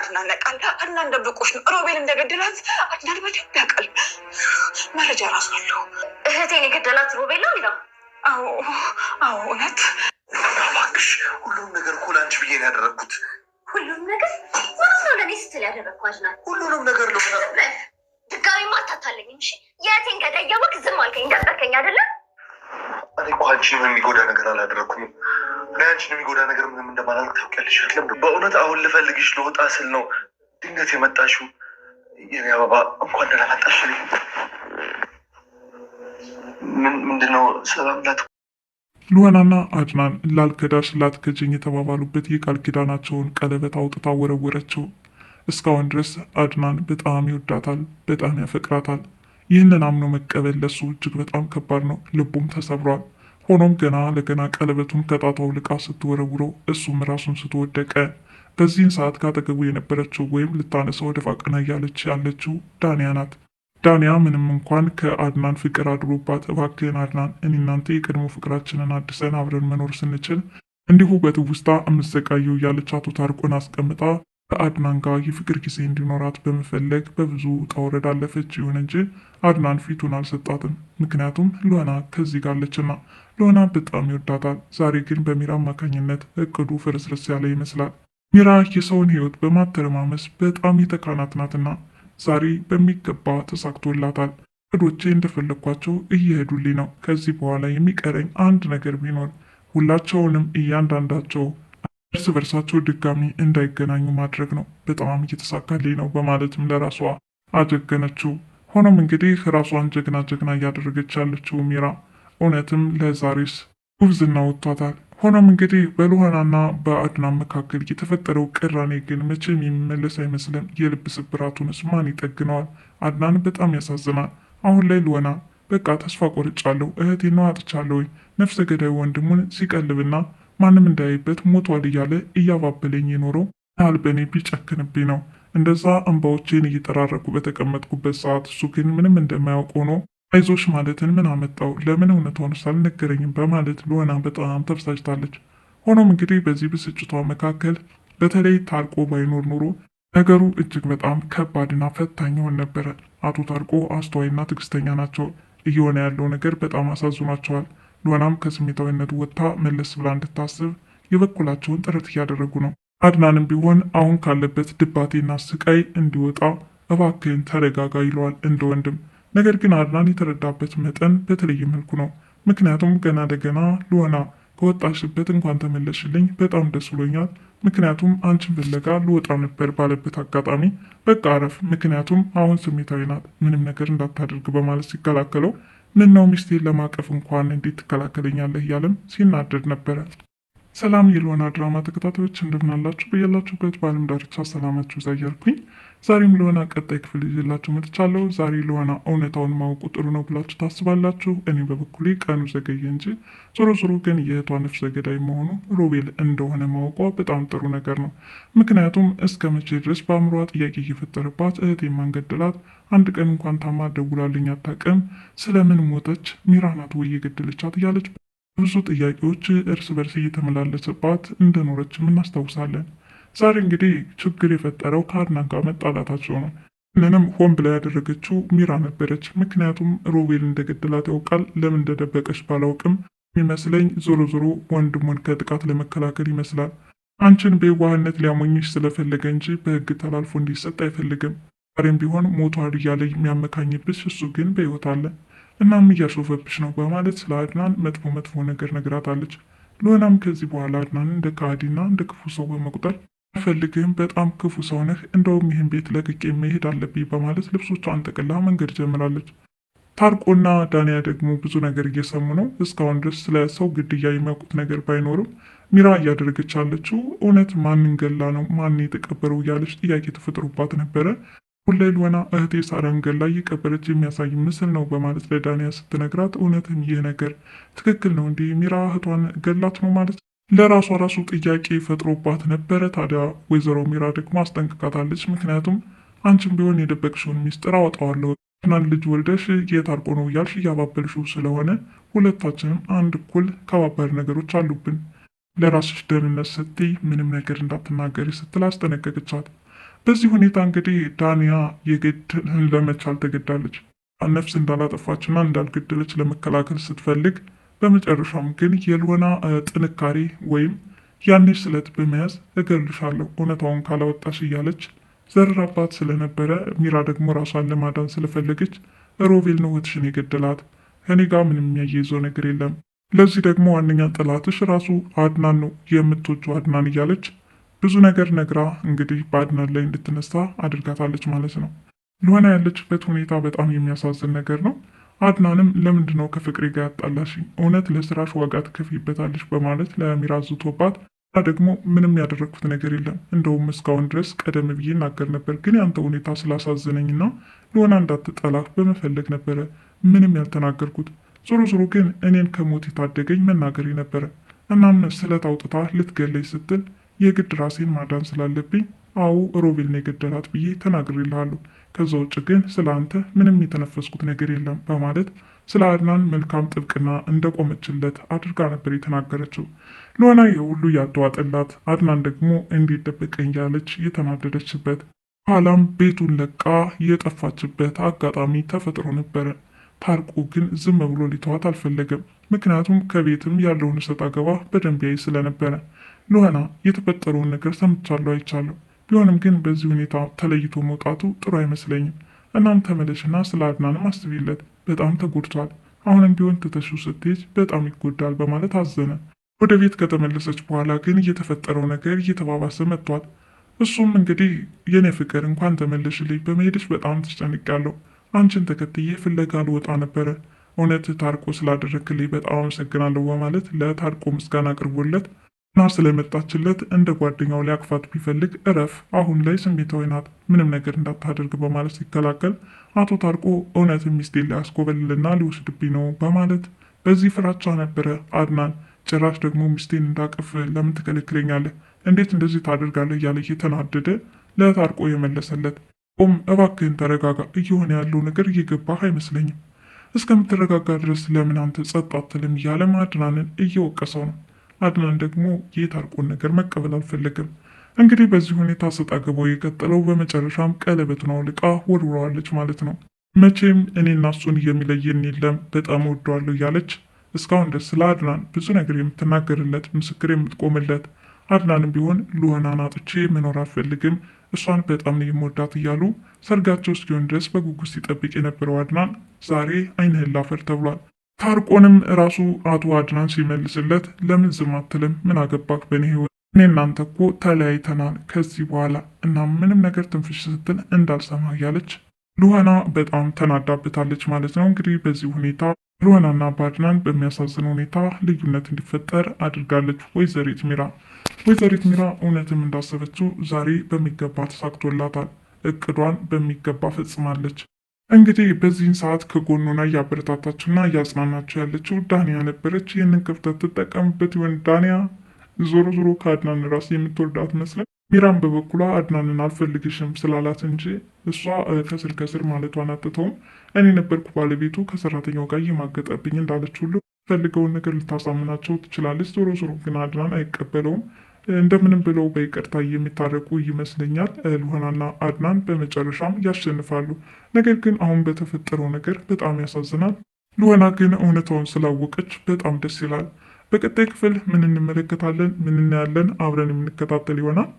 አድናን ያውቃል። አድናን ደብቆሽ ነው ሮቤል እንደገደላት አድናን በደንብ ያውቃል። መረጃ ራሱ አለው። እህቴን የገደላት ሮቤል ነው ሚራ? አዎ አዎ፣ እውነት። እባክሽ ሁሉም ነገር እኮ ለአንቺ ብዬ ነው ያደረግኩት። ሁሉም ነገር ማለት ነው ለእኔ ስትል ያደረግኩ አድናን? ሁሉንም ነገር ነው። ድጋሚ አታታለኝም። እሺ የእህቴን ገዳይ እያወቅህ ዝም አልከኝ፣ ደበከኝ አይደለም? እኔ እኮ አንቺን የሚጎዳ ነገር አላደረግኩም። እኔ አንቺን የሚጎዳ ነገር ምንም እንደማላልቅ ታውቂያለሽ አይደለም? በእውነት አሁን ልፈልግሽ ልወጣ ስል ነው ድንገት የመጣሽው። የኔ አበባ እንኳን ደህና መጣሽ። ምንድነው ሰላም ናት? ሉዋናና አድናን ላልከዳሽ ላትከጀኝ የተባባሉበት የቃል ኪዳናቸውን ቀለበት አውጥታ ወረወረችው። እስካሁን ድረስ አድናን በጣም ይወዳታል፣ በጣም ያፈቅራታል። ይህንን አምኖ መቀበል ለሱ እጅግ በጣም ከባድ ነው። ልቡም ተሰብሯል። ሆኖም ገና ለገና ቀለበቱን ከጣታው ልቃ ስትወረውረው እሱም ራሱን ስትወደቀ። በዚህን ሰዓት ካጠገቡ የነበረችው ወይም ልታነሳው ደፋ ቀና እያለች ያለችው ዳንያ ናት። ዳንያ ምንም እንኳን ከአድናን ፍቅር አድሮባት እባክህን አድናን እኔ እናንተ የቀድሞ ፍቅራችንን አድሰን አብረን መኖር ስንችል እንዲሁ በትውስታ የምትሰቃየው እያለች አቶ ታርቆን አስቀምጣ ከአድናን ጋር የፍቅር ጊዜ እንዲኖራት በመፈለግ በብዙ ውጣ ውረድ አለፈች። ይሁን እንጂ አድናን ፊቱን አልሰጣትም። ምክንያቱም ሉዋና ከዚህ ጋር አለችና። ሉዋና በጣም ይወዳታል። ዛሬ ግን በሚራ አማካኝነት እቅዱ ፍርስርስ ያለ ይመስላል። ሚራ የሰውን ሕይወት በማተረማመስ በጣም የተካናት ናትና ዛሬ በሚገባ ተሳክቶላታል። እቅዶቼ እንደፈለግኳቸው እየሄዱልኝ ነው። ከዚህ በኋላ የሚቀረኝ አንድ ነገር ቢኖር ሁላቸውንም እያንዳንዳቸው እርስ በርሳቸው ድጋሚ እንዳይገናኙ ማድረግ ነው። በጣም እየተሳካልኝ ነው በማለትም ለራሷ አጀገነችው። ሆኖም እንግዲህ ራሷን ጀግና ጀግና እያደረገች ያለችው ሚራ እውነትም ለዛሬስ ጉብዝና ወጥቷታል። ሆኖም እንግዲህ በሉዋናና በአድናን መካከል የተፈጠረው ቅራኔ ግን መቼም የሚመለስ አይመስልም። የልብ ስብራቱንስ ማን ይጠግነዋል? አድናን በጣም ያሳዝናል። አሁን ላይ ሉዋና በቃ ተስፋ ቆርጫለሁ፣ እህቴን አጥቻለሁኝ፣ ነፍሰ ገዳይ ወንድሙን ሲቀልብና ማንም እንዳይበት ሞቷል እያለ እያባበለኝ የኖረው ያህል በእኔ ቢጨክንብኝ ነው። እንደዛ እንባዎቼን እየጠራረኩ በተቀመጥኩበት ሰዓት እሱ ግን ምንም እንደማያውቅ ሆኖ አይዞሽ ማለትን ምን አመጣው? ለምን እውነቷን አልነገረኝም? በማለት ሉዋና በጣም ተብሳጭታለች። ሆኖም እንግዲህ በዚህ ብስጭቷ መካከል በተለይ ታርቆ ባይኖር ኖሮ ነገሩ እጅግ በጣም ከባድና ፈታኝ ይሆን ነበረ። አቶ ታርቆ አስተዋይና ትዕግስተኛ ናቸው። እየሆነ ያለው ነገር በጣም አሳዝኗቸዋል። ሉዋናም ከስሜታዊነቱ ወጥታ መለስ ብላ እንድታስብ የበኩላቸውን ጥረት እያደረጉ ነው። አድናንም ቢሆን አሁን ካለበት ድባቴና ስቃይ እንዲወጣ እባክህን ተረጋጋ ይለዋል እንደ ወንድም። ነገር ግን አድናን የተረዳበት መጠን በተለየ መልኩ ነው። ምክንያቱም ገና ለገና ሉዋና ከወጣሽበት እንኳን ተመለሽልኝ፣ በጣም ደስ ብሎኛል፣ ምክንያቱም አንቺን ፍለጋ ልወጣ ነበር ባለበት አጋጣሚ በቃ አረፍ፣ ምክንያቱም አሁን ስሜታዊ ናት፣ ምንም ነገር እንዳታደርግ በማለት ሲከላከለው ምን ነው ሚስቴን ለማቀፍ እንኳን እንዴት ትከላከለኛለህ እያለም ሲናደድ ነበረ። ሰላም የሉዋና ድራማ ተከታታዮች እንደምናላችሁ በያላችሁበት በዓለም ዳርቻ ሰላማችሁ ይብዛ እያልኩኝ ዛሬም ሉዋና ቀጣይ ክፍል ይዤላችሁ መጥቻለሁ። ዛሬ ሉዋና እውነታውን ማወቁ ጥሩ ነው ብላችሁ ታስባላችሁ? እኔ በበኩሌ ቀኑ ዘገየ እንጂ ዞሮ ዞሮ ግን የእህቷ ነፍሰ ገዳይ መሆኑ ሮቤል እንደሆነ ማወቋ በጣም ጥሩ ነገር ነው። ምክንያቱም እስከ መቼ ድረስ በአእምሯ ጥያቄ እየፈጠረባት እህቴ ማን ገደላት? አንድ ቀን እንኳን ታማ ደውላልኝ አታውቅም። ስለምን ሞተች? ሚራ ናት ወይ የገደለቻት? እያለች ብዙ ጥያቄዎች እርስ በርስ እየተመላለሰባት እንደኖረችም እናስታውሳለን። ዛሬ እንግዲህ ችግር የፈጠረው ከአድናን ጋር መጣላታቸው ነው። ይህንንም ሆን ብላ ያደረገችው ሚራ ነበረች። ምክንያቱም ሮቤል እንደገደላት ያውቃል። ለምን እንደደበቀች ባላውቅም የሚመስለኝ ዞሮ ዞሮ ወንድሙን ከጥቃት ለመከላከል ይመስላል። አንቺን በየዋህነት ሊያሞኝሽ ስለፈለገ እንጂ በሕግ ተላልፎ እንዲሰጥ አይፈልግም። ዛሬም ቢሆን ሞቷል እያለ የሚያመካኝብሽ እሱ ግን በሕይወት አለ። እናም እያሾፈብሽ ነው በማለት ስለ አድናን መጥፎ ነገር ነግራታለች። ሉዋናም ከዚህ በኋላ አድናን እንደ ከሃዲና እንደ ክፉ ሰው በመቁጠር አልፈልግህም፣ በጣም ክፉ ሰው ነህ፣ እንደውም ይህን ቤት ለቅቄ መሄድ አለብኝ በማለት ልብሶቿን ጠቅላ መንገድ ጀምራለች። ታርቆና ዳንያ ደግሞ ብዙ ነገር እየሰሙ ነው። እስካሁን ድረስ ስለ ሰው ግድያ የሚያውቁት ነገር ባይኖርም ሚራ እያደረገች ያለችው እውነት ማንን ገላ ነው ማን የተቀበረው እያለች ጥያቄ ተፈጥሮባት ነበረ። ሁላይ ሉዋና እህቴ ሳራን ገላ እየቀበረች የሚያሳይ ምስል ነው በማለት ለዳንያ ስትነግራት እውነትም ይህ ነገር ትክክል ነው እንዲህ ሚራ እህቷን ገላት ነው ማለት ለራሷ ራሱ ጥያቄ ፈጥሮባት ነበረ። ታዲያ ወይዘሮ ሚራ ደግሞ አስጠንቅቃታለች። ምክንያቱም አንቺም ቢሆን የደበቅሽውን ሚስጥር አወጣዋለሁ፣ ትናንት ልጅ ወልደሽ የታርቆ ነው እያልሽ እያባበልሽው ስለሆነ ሁለታችንም አንድ እኩል ከባባድ ነገሮች አሉብን፣ ለራስሽ ደህንነት ስትይ ምንም ነገር እንዳትናገሪ ስትል አስጠነቀቅቻት። በዚህ ሁኔታ እንግዲህ ዳንያ የግድ ለመቻል ተገዳለች። ነፍስ እንዳላጠፋችና እንዳልገደለች ለመከላከል ስትፈልግ፣ በመጨረሻም ግን የልወና ጥንካሬ ወይም ያኔ ስለት በመያዝ እገልሻለሁ እውነታውን ካላወጣሽ እያለች ዘራባት ስለነበረ፣ ሚራ ደግሞ ራሷን ለማዳን ስለፈለገች ሮቤል ነው እህትሽን የገደላት፣ እኔ ጋር ምንም የሚያያይዘው ነገር የለም፣ ለዚህ ደግሞ ዋነኛ ጠላትሽ ራሱ አድናን ነው፣ የምትወጂው አድናን እያለች ብዙ ነገር ነግራ እንግዲህ በአድናን ላይ እንድትነሳ አድርጋታለች ማለት ነው። ልወና ያለችበት ሁኔታ በጣም የሚያሳዝን ነገር ነው። አድናንም ለምንድን ነው ከፍቅሬ ጋር ያጣላሽኝ? እውነት ለስራሽ ዋጋ ትከፍይበታለሽ በማለት ለሚራ ዝቶባት፣ ደግሞ ምንም ያደረግኩት ነገር የለም፣ እንደውም እስካሁን ድረስ ቀደም ብዬ እናገር ነበር፣ ግን ያንተ ሁኔታ ስላሳዘነኝና ልወና እንዳትጠላህ በመፈለግ ነበረ ምንም ያልተናገርኩት። ዞሮ ዞሮ ግን እኔን ከሞት የታደገኝ መናገሬ ነበረ። እናም ስለት አውጥታ ልትገለኝ ስትል የግድ ራሴን ማዳን ስላለብኝ አዎ ሮቤል ነው የገደላት ብዬ ተናግሬልሃለሁ። ከዛ ውጭ ግን ስለ አንተ ምንም የተነፈስኩት ነገር የለም በማለት ስለ አድናን መልካም ጥብቅና እንደቆመችለት አድርጋ ነበር የተናገረችው። ልወና የሁሉ ያተዋጠላት፣ አድናን ደግሞ እንዴት ደበቀኝ ያለች የተናደደችበት፣ ኋላም ቤቱን ለቃ የጠፋችበት አጋጣሚ ተፈጥሮ ነበረ። ታርቆ ግን ዝም ብሎ ሊተዋት አልፈለገም። ምክንያቱም ከቤትም ያለውን እሰጥ አገባ በደንብ ያይ ስለነበረ። ልወና የተፈጠረውን ነገር ሰምቻለሁ፣ አይቻለሁ። ቢሆንም ግን በዚህ ሁኔታ ተለይቶ መውጣቱ ጥሩ አይመስለኝም። እናም ተመለሽና ስለ አድናንም አስቢለት፣ በጣም ተጎድቷል። አሁንም ቢሆን ትተሽው ስትሄጅ በጣም ይጎዳል በማለት አዘነ። ወደ ቤት ከተመለሰች በኋላ ግን እየተፈጠረው ነገር እየተባባሰ መጥቷል። እሱም እንግዲህ የኔ ፍቅር እንኳን ተመለሽልኝ፣ በመሄድሽ በጣም ተጨንቄያለሁ። አንቺን ተከትዬ ፍለጋ ልወጣ ነበረ። እውነት ታርቆ ስላደረክልኝ በጣም አመሰግናለሁ በማለት ለታርቆ ምስጋና አቅርቦለት እና ስለመጣችለት እንደ ጓደኛው ሊያቅፋት ቢፈልግ እረፍ፣ አሁን ላይ ስሜታዊ ናት፣ ምንም ነገር እንዳታደርግ በማለት ሲከላከል፣ አቶ ታርቆ እውነት ሚስቴን ሊያስኮበልልና ሊወስድብኝ ነው በማለት በዚህ ፍራቻ ነበረ አድናን ጭራሽ ደግሞ ሚስቴን እንዳቅፍ ለምን ትከለክለኛለህ? እንዴት እንደዚህ ታደርጋለህ? እያለ እየተናደደ ለታርቆ የመለሰለት፣ ቁም እባክህን ተረጋጋ፣ እየሆነ ያለው ነገር እየገባህ አይመስለኝም፣ እስከምትረጋጋ ድረስ ለምን አንተ ጸጥ አትልም? እያለ አድናንን እየወቀሰው ነው። አድናን ደግሞ የታርቆን ነገር መቀበል አልፈለግም። እንግዲህ በዚህ ሁኔታ ሰጣ ገባው የቀጠለው፣ በመጨረሻም ቀለበቱን አውልቃ ወርውረዋለች ማለት ነው። መቼም እኔና እሱን የሚለየን የለም፣ በጣም ወደዋለሁ እያለች እስካሁን ድረስ ስለ አድናን ብዙ ነገር የምትናገርለት ምስክር የምትቆምለት፣ አድናንም ቢሆን ልወናን አጥቼ መኖር አልፈልግም፣ እሷን በጣም ነው የምወዳት እያሉ ሰርጋቸው እስኪሆን ድረስ በጉጉት ሲጠብቅ የነበረው አድናን ዛሬ ዓይንህን ላፈር ተብሏል። ታርቆንም ራሱ አቶ አድናን ሲመልስለት፣ ለምን ዝም አትልም? ምን አገባክ በእኔ ህይወት? እኔ እናንተ እኮ ተለያይተናል ከዚህ በኋላ እና ምንም ነገር ትንፍሽ ስትል እንዳልሰማ እያለች ልወና በጣም ተናዳበታለች ማለት ነው። እንግዲህ በዚህ ሁኔታ ልወናና በአድናን በሚያሳዝን ሁኔታ ልዩነት እንዲፈጠር አድርጋለች ወይዘሪት ሚራ። ወይዘሪት ሚራ እውነትም እንዳሰበችው ዛሬ በሚገባ ተሳክቶላታል። እቅዷን በሚገባ ፈጽማለች። እንግዲህ በዚህን ሰዓት ከጎኑና እያበረታታችና እያጽናናቸው ያለችው ዳንያ ነበረች። ይህንን ክፍተት ትጠቀምበት ይሆን ዳንያ? ዞሮ ዞሮ ከአድናን ራስ የምትወርዳት መስለን፣ ሚራም በበኩሏ አድናንን አልፈልግሽም ስላላት እንጂ እሷ ከስር ከስር ማለቷን አትተውም። እኔ ነበርኩ ባለቤቱ ከሰራተኛው ጋር እየማገጠብኝ እንዳለች ሁሉ ፈልገውን ነገር ልታሳምናቸው ትችላለች። ዞሮ ዞሮ ግን አድናን አይቀበለውም። እንደምንም ብለው በይቅርታ የሚታረቁ ይመስለኛል። ልወናና አድናን በመጨረሻም ያሸንፋሉ። ነገር ግን አሁን በተፈጠረው ነገር በጣም ያሳዝናል። ልወና ግን እውነታውን ስላወቀች በጣም ደስ ይላል። በቀጣይ ክፍል ምን እንመለከታለን፣ ምን እናያለን፣ አብረን የምንከታተል ይሆናል።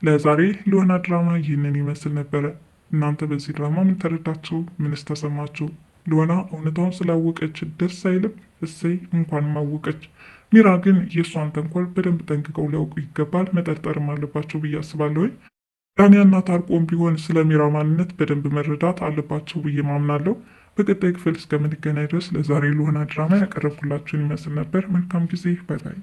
ለዛሬ ልወና ድራማ ይህንን ይመስል ነበረ። እናንተ በዚህ ድራማ ምን ተረዳችሁ? ምንስ ተሰማችሁ? ልወና እውነታውን ስላወቀች ደስ አይልም? እሰይ እንኳን ማወቀች። ሚራ ግን የእሷን ተንኮል በደንብ ጠንቅቀው ሊያውቁ ይገባል፣ መጠርጠርም አለባቸው ብዬ አስባለሁ። ዳንያና ታርቆም ቢሆን ስለ ሚራ ማንነት በደንብ መረዳት አለባቸው ብዬ ማምናለሁ። በቀጣይ ክፍል እስከምንገናኝ ድረስ ለዛሬ ልወና ድራማ ያቀረብኩላችሁን ይመስል ነበር። መልካም ጊዜ። ባይ ባይ።